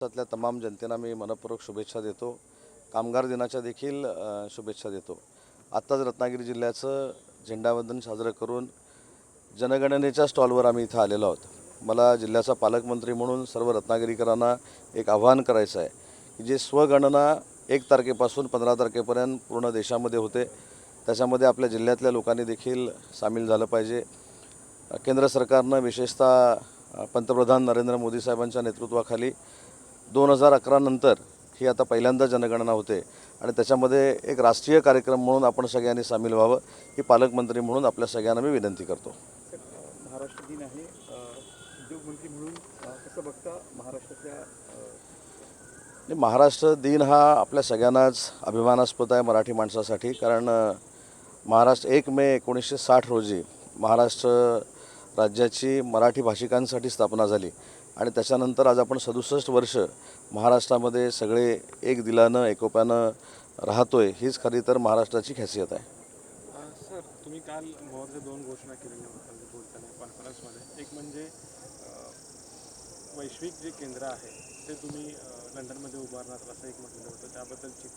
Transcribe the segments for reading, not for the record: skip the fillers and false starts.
महाराष्ट्रातल्या तमाम जनतेला मी मनपूर्वक शुभेच्छा देतो. कामगार दिनाच्या देखील शुभेच्छा देतो. आत्ताच रत्नागिरी जिल्ह्याचं झेंडावंदन साजरं करून जनगणनेच्या स्टॉलवर आम्ही इथं आलेलो आहोत. मला जिल्ह्याचा पालकमंत्री म्हणून सर्व रत्नागिरीकरांना एक आव्हान करायचं आहे की जे स्वगणना 1 तारखेपासून 15 तारखेपर्यंत पूर्ण देशामध्ये होते त्याच्यामध्ये आपल्या जिल्ह्यातल्या लोकांनी देखील सामील झालं पाहिजे. केंद्र सरकारनं विशेषतः पंतप्रधान नरेंद्र मोदी साहेबांच्या नेतृत्वाखाली 2011 नंतर ही आता पहिल्यांदा जनगणना होते आणि त्याच्यामध्ये एक राष्ट्रीय कार्यक्रम म्हणून आपण सगळ्यांनी सामील व्हावं ही पालकमंत्री म्हणून आपल्या सगळ्यांना मी विनंती करतो. महाराष्ट्र दिन आहे, उद्योगमंत्री म्हणून कसं बघता महाराष्ट्रातल्या महाराष्ट्र दिन हा आपल्या सगळ्यांनाच अभिमानास्पद आहे मराठी माणसासाठी. कारण महाराष्ट्र 1 मे 1960 रोजी महाराष्ट्र राज्याची मराठी भाषिकांसाठी स्थापना झाली आणि त्याच्यानंतर आज आपण 67 वर्ष महाराष्ट्रामध्ये सगळे एक दिलानं एकोप्यानं राहतोय. हीच खरी तर महाराष्ट्राची खासियत आहे. सर, तुम्ही काल महत्त्वाच्या 2 घोषणा केलेल्या होत्या बोलताना कॉन्फरन्समध्ये. एक म्हणजे वैश्विक जे केंद्र आहे ते तुम्ही लंडनमध्ये उभारणार असं एक म्हटलं होतं, त्याबद्दलची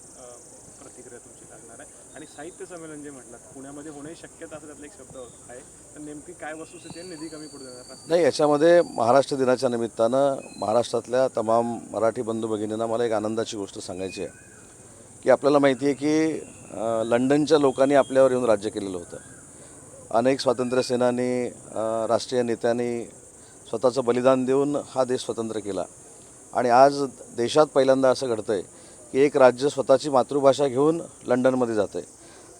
प्रतिक्रिया तुमची लागणार आहे. आणि साहित्य संमेलन जे म्हटलं पुण्यामध्ये होण्याची शक्यता असं त्यातला एक शब्द आहे, तर नेमकी काय वस्तुस्थिती आहे, निधी कमी पडू देणार नाही. याच्यामध्ये महाराष्ट्र दिनाच्या निमित्तानं महाराष्ट्रातल्या तमाम मराठी बंधू भगिनींना मला एक आनंदाची गोष्ट सांगायची आहे की आपल्याला माहिती आहे की लंडनच्या लोकांनी आपल्यावर येऊन राज्य केलेलं होतं. अनेक स्वातंत्र्यसेनानी राष्ट्रीय नेत्यांनी स्वतःचं बलिदान देऊन हा देश स्वतंत्र केला आणि आज देशात पहिल्यांदा असं घडतं आहे की एक राज्य स्वतःची मातृभाषा घेऊन लंडनमध्ये जातं आहे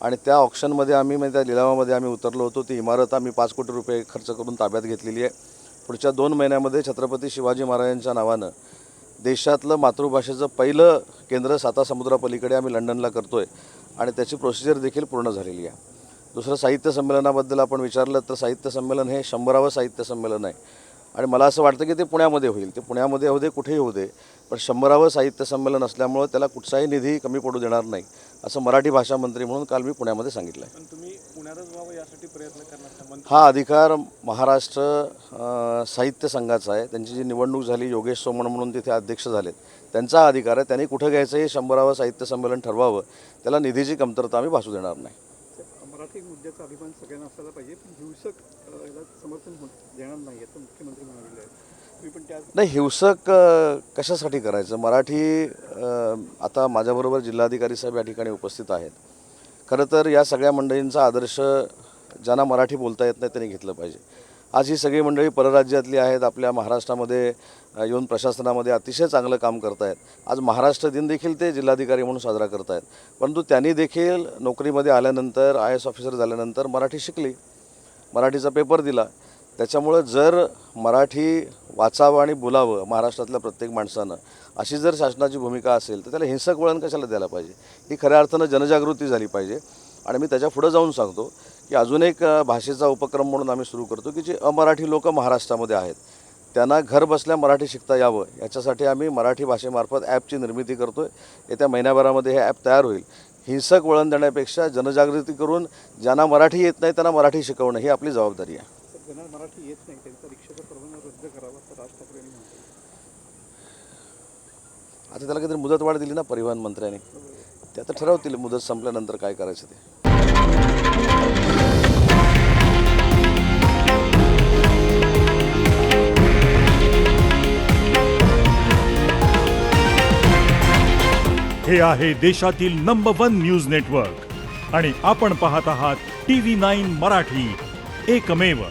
आणि त्या ऑप्शनमध्ये आम्ही त्या लिलावामध्ये आम्ही उतरलो होतो. ती इमारत आम्ही 5 कोटी रुपये खर्च करून ताब्यात घेतलेली आहे. पुढच्या 2 महिन्यामध्ये छत्रपती शिवाजी महाराजांच्या नावानं देशातलं मातृभाषेचं पहिलं केंद्र सातासमुद्रापलीकडे आम्ही लंडनला करतो आहे आणि त्याची प्रोसिजर देखील पूर्ण झालेली आहे. दुसरं साहित्य संमेलनाबद्दल आपण विचारलं तर साहित्य संमेलन हे 100वे साहित्य संमेलन आहे आणि मला असं वाटतं की ते पुण्यामध्ये होईल. ते पुण्यामध्ये होऊ दे, कुठेही होऊ दे, पण 100वे साहित्य संमेलन असल्यामुळं त्याला कुठचाही निधी कमी पडू देणार नाही असं मराठी भाषा मंत्री म्हणून काल मी पुण्यामध्ये सांगितलं आहे. पण तुम्ही पुण्यातच व्हावं यासाठी प्रयत्न करणार? हा अधिकार महाराष्ट्र साहित्य संघाचा आहे. त्यांची जी निवडणूक झाली, योगेश सोमण म्हणून तिथे अध्यक्ष झालेत, त्यांचा अधिकार आहे. त्यांनी कुठं घ्यायचं हे 100वे साहित्य संमेलन ठरवावं. त्याला निधीची कमतरता आम्ही भासू देणार नाही. मराठी मुद्द्याचा अभिमान सगळ्यांना असायला पाहिजे, पण हिंसक याला समर्थन देणार नाही असं मुख्यमंत्री म्हणाले आहे. तुम्ही पण त्या नाही, हिंसक कशासाठी करायचं? मराठी आता माझ्याबरोबर जिल्हाधिकारी साहेब या ठिकाणी उपस्थित आहेत. खरं तर या सगळ्या मंडळींचा आदर्श ज्यांना मराठी बोलता येत नाही त्यांनी घेतलं पाहिजे. आज ही सगळी मंडळी परराज्यातली आहेत, आपल्या महाराष्ट्रामध्ये येऊन प्रशासनामध्ये अतिशय चांगलं काम करत आहेत. आज महाराष्ट्र दिन देखील ते जिल्हाधिकारी म्हणून साजरा करत आहेत. परंतु त्यांनी देखील नोकरीमध्ये आल्यानंतर IAS ऑफिसर झाल्यानंतर मराठी शिकली, मराठीचा पेपर दिला. त्याच्यामुळं जर मराठी वाचावं आणि बोलावं महाराष्ट्रातल्या प्रत्येक माणसानं अशी जर शासनाची भूमिका असेल तर त्याला हिंसक वळण कशाला द्यायला पाहिजे? ही खऱ्या अर्थानं जनजागृती झाली पाहिजे. आणि मी त्याच्या पुढं जाऊन सांगतो की अजून एक भाषेचा उपक्रम म्हणून आम्ही सुरू करतो की जे अमराठी लोक महाराष्ट्रामध्ये आहेत त्यांना घर बसल्या मराठी शिकता यावं याच्यासाठी आम्ही मराठी भाषेमार्फत ॲपची निर्मिती करतो आहे. येत्या महिन्याभरामध्ये हे ॲप तयार होईल. हिंसक वळण देण्यापेक्षा जनजागृती करून ज्यांना मराठी येत नाही त्यांना मराठी शिकवणं ही आपली जबाबदारी आहे. ज्यांना मराठी येत नाही त्यांचा रिक्षाचा परवाना रद्द करावा असं राज ठाकरे यांनी म्हटलं. आता त्याला काहीतरी मुदतवाढ दिली ना परिवहन मंत्र्यांनी, ते आता ठरवतील मुदत संपल्यानंतर काय करायचं ते. हे आहे देशातील नंबर 1 न्यूज नेटवर्क आणि आपण पाहत आहात TV9 मराठी, एकमेव.